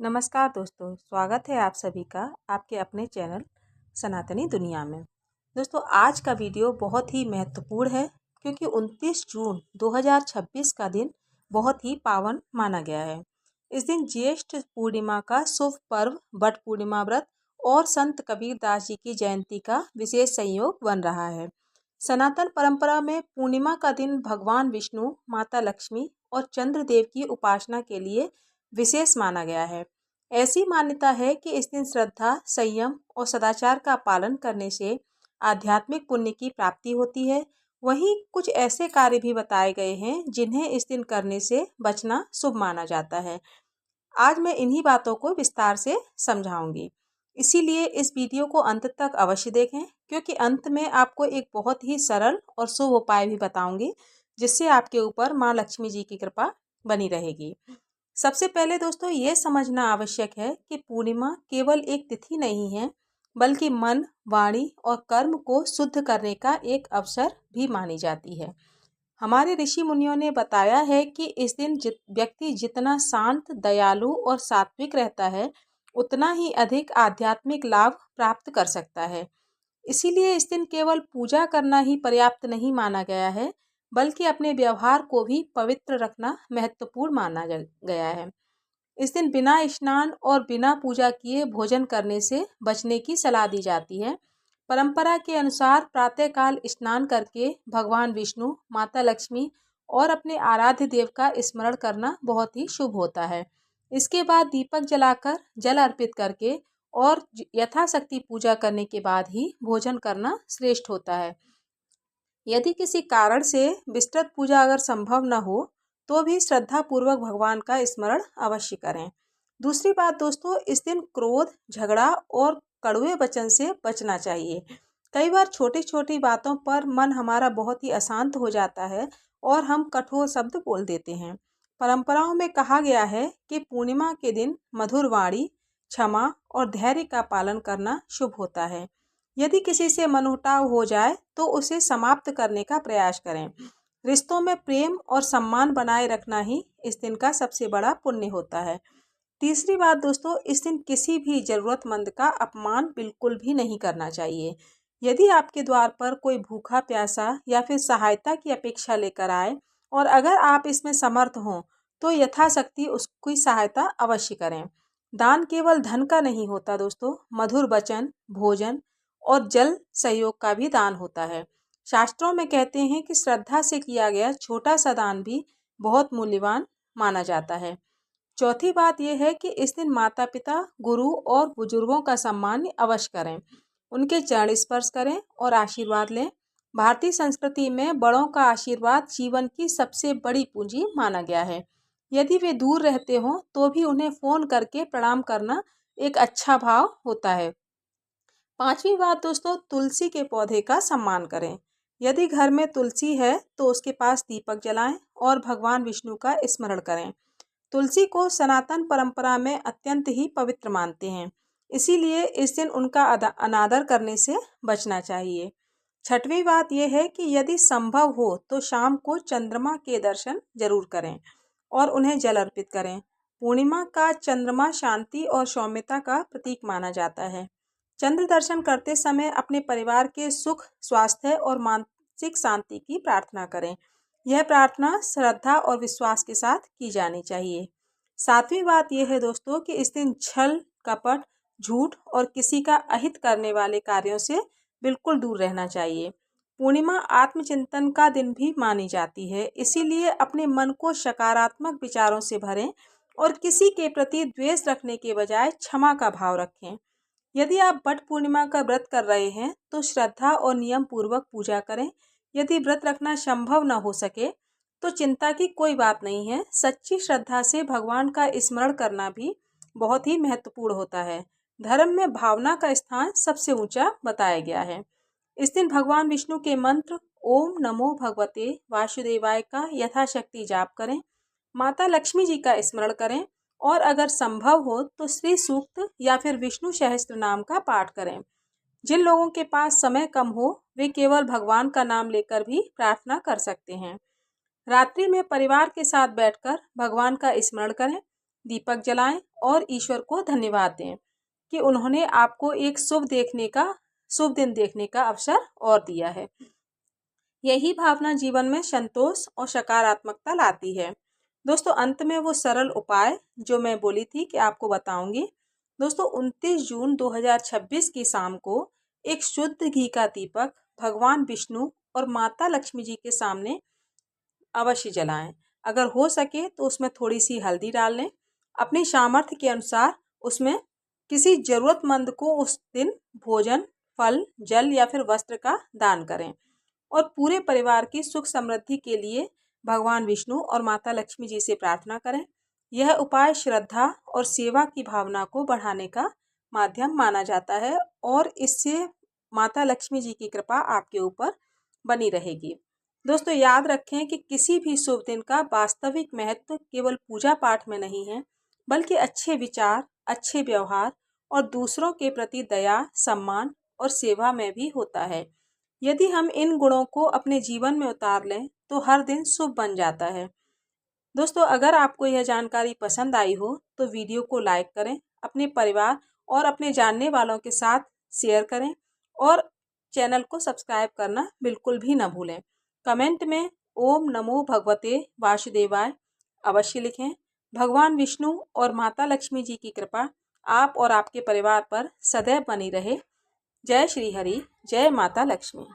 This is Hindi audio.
नमस्कार दोस्तों, स्वागत है आप सभी का आपके अपने चैनल सनातनी दुनिया में। दोस्तों, आज का वीडियो बहुत ही महत्वपूर्ण है क्योंकि 29 जून 2026 का दिन बहुत ही पावन माना गया है। इस दिन ज्येष्ठ पूर्णिमा का शुभ पर्व बट पूर्णिमा व्रत और संत कबीर दास जी की जयंती का विशेष संयोग बन रहा है। सनातन परंपरा में पूर्णिमा का दिन भगवान विष्णु, माता लक्ष्मी और चंद्रदेव की उपासना के लिए विशेष माना गया है। ऐसी मान्यता है कि इस दिन श्रद्धा, संयम और सदाचार का पालन करने से आध्यात्मिक पुण्य की प्राप्ति होती है। वहीं कुछ ऐसे कार्य भी बताए गए हैं जिन्हें इस दिन करने से बचना शुभ माना जाता है। आज मैं इन्हीं बातों को विस्तार से समझाऊंगी, इसीलिए इस वीडियो को अंत तक अवश्य देखें क्योंकि अंत में आपको एक बहुत ही सरल और शुभ उपाय भी बताऊंगी जिससे आपके ऊपर माँ लक्ष्मी जी की कृपा बनी रहेगी। सबसे पहले दोस्तों ये समझना आवश्यक है कि पूर्णिमा केवल एक तिथि नहीं है बल्कि मन, वाणी और कर्म को शुद्ध करने का एक अवसर भी मानी जाती है। हमारे ऋषि मुनियों ने बताया है कि इस दिन व्यक्ति जितना शांत, दयालु और सात्विक रहता है उतना ही अधिक आध्यात्मिक लाभ प्राप्त कर सकता है। इसीलिए इस दिन केवल पूजा करना ही पर्याप्त नहीं माना गया है बल्कि अपने व्यवहार को भी पवित्र रखना महत्वपूर्ण माना गया है। इस दिन बिना स्नान और बिना पूजा किए भोजन करने से बचने की सलाह दी जाती है। परंपरा के अनुसार प्रातःकाल स्नान करके भगवान विष्णु, माता लक्ष्मी और अपने आराध्य देव का स्मरण करना बहुत ही शुभ होता है। इसके बाद दीपक जलाकर जल अर्पित करके और यथाशक्ति पूजा करने के बाद ही भोजन करना श्रेष्ठ होता है। यदि किसी कारण से विस्तृत पूजा अगर संभव न हो तो भी श्रद्धा पूर्वक भगवान का स्मरण अवश्य करें। दूसरी बात दोस्तों, इस दिन क्रोध, झगड़ा और कड़वे वचन से बचना चाहिए। कई बार छोटी छोटी बातों पर मन हमारा बहुत ही अशांत हो जाता है और हम कठोर शब्द बोल देते हैं। परंपराओं में कहा गया है कि पूर्णिमा के दिन मधुर वाणी, क्षमा और धैर्य का पालन करना शुभ होता है। यदि किसी से मनमुटाव हो जाए तो उसे समाप्त करने का प्रयास करें। रिश्तों में प्रेम और सम्मान बनाए रखना ही इस दिन का सबसे बड़ा पुण्य होता है। तीसरी बात दोस्तों, इस दिन किसी भी जरूरतमंद का अपमान बिल्कुल भी नहीं करना चाहिए। यदि आपके द्वार पर कोई भूखा प्यासा या फिर सहायता की अपेक्षा लेकर आए और अगर आप इसमें समर्थ हों तो यथाशक्ति उसकी सहायता अवश्य करें। दान केवल धन का नहीं होता दोस्तों, मधुर वचन, भोजन और जल सहयोग का भी दान होता है। शास्त्रों में कहते हैं कि श्रद्धा से किया गया छोटा सा दान भी बहुत मूल्यवान माना जाता है। चौथी बात यह है कि इस दिन माता पिता, गुरु और बुजुर्गों का सम्मान अवश्य करें। उनके चरण स्पर्श करें और आशीर्वाद लें। भारतीय संस्कृति में बड़ों का आशीर्वाद जीवन की सबसे बड़ी पूंजी माना गया है। यदि वे दूर रहते हों तो भी उन्हें फ़ोन करके प्रणाम करना एक अच्छा भाव होता है। पांचवी बात दोस्तों, तुलसी के पौधे का सम्मान करें। यदि घर में तुलसी है तो उसके पास दीपक जलाएं और भगवान विष्णु का स्मरण करें। तुलसी को सनातन परंपरा में अत्यंत ही पवित्र मानते हैं, इसीलिए इस दिन उनका अनादर करने से बचना चाहिए। छठवीं बात यह है कि यदि संभव हो तो शाम को चंद्रमा के दर्शन जरूर करें और उन्हें जल अर्पित करें। पूर्णिमा का चंद्रमा शांति और सौम्यता का प्रतीक माना जाता है। चंद्र दर्शन करते समय अपने परिवार के सुख, स्वास्थ्य और मानसिक शांति की प्रार्थना करें। यह प्रार्थना श्रद्धा और विश्वास के साथ की जानी चाहिए। सातवीं बात यह है दोस्तों कि इस दिन छल, कपट, झूठ और किसी का अहित करने वाले कार्यों से बिल्कुल दूर रहना चाहिए। पूर्णिमा आत्मचिंतन का दिन भी मानी जाती है, इसीलिए अपने मन को सकारात्मक विचारों से भरें और किसी के प्रति द्वेष रखने के बजाय क्षमा का भाव रखें। यदि आप बट पूर्णिमा का व्रत कर रहे हैं तो श्रद्धा और नियम पूर्वक पूजा करें। यदि व्रत रखना संभव न हो सके तो चिंता की कोई बात नहीं है। सच्ची श्रद्धा से भगवान का स्मरण करना भी बहुत ही महत्वपूर्ण होता है। धर्म में भावना का स्थान सबसे ऊंचा बताया गया है। इस दिन भगवान विष्णु के मंत्र ओम नमो भगवते वासुदेवाय का यथाशक्ति जाप करें। माता लक्ष्मी जी का स्मरण करें और अगर संभव हो तो श्री सूक्त या फिर विष्णु सहस्त्र नाम का पाठ करें। जिन लोगों के पास समय कम हो वे केवल भगवान का नाम लेकर भी प्रार्थना कर सकते हैं। रात्रि में परिवार के साथ बैठकर भगवान का स्मरण करें। दीपक जलाएं और ईश्वर को धन्यवाद दें कि उन्होंने आपको एक शुभ दिन देखने का अवसर और दिया है। यही भावना जीवन में संतोष और सकारात्मकता लाती है। दोस्तों, अंत में वो सरल उपाय जो मैं बोली थी कि आपको बताऊंगी। दोस्तों, 29 जून 2026 की शाम को एक शुद्ध घी का दीपक भगवान विष्णु और माता लक्ष्मी जी के सामने अवश्य जलाएं। अगर हो सके तो उसमें थोड़ी सी हल्दी डाल लें। अपनी सामर्थ्य के अनुसार उसमें किसी जरूरतमंद को उस दिन भोजन, फल, जल या फिर वस्त्र का दान करें और पूरे परिवार की सुख समृद्धि के लिए भगवान विष्णु और माता लक्ष्मी जी से प्रार्थना करें। यह उपाय श्रद्धा और सेवा की भावना को बढ़ाने का माध्यम माना जाता है और इससे माता लक्ष्मी जी की कृपा आपके ऊपर बनी रहेगी। दोस्तों, याद रखें कि किसी भी शुभ दिन का वास्तविक महत्व केवल पूजा पाठ में नहीं है, बल्कि अच्छे विचार, अच्छे व्यवहार और दूसरों के प्रति दया, सम्मान और सेवा में भी होता है। यदि हम इन गुणों को अपने जीवन में उतार लें तो हर दिन शुभ बन जाता है। दोस्तों, अगर आपको यह जानकारी पसंद आई हो तो वीडियो को लाइक करें, अपने परिवार और अपने जानने वालों के साथ शेयर करें और चैनल को सब्सक्राइब करना बिल्कुल भी न भूलें। कमेंट में ओम नमो भगवते वासुदेवाय अवश्य लिखें। भगवान विष्णु और माता लक्ष्मी जी की कृपा आप और आपके परिवार पर सदैव बनी रहे। जय श्री हरि, जय माता लक्ष्मी।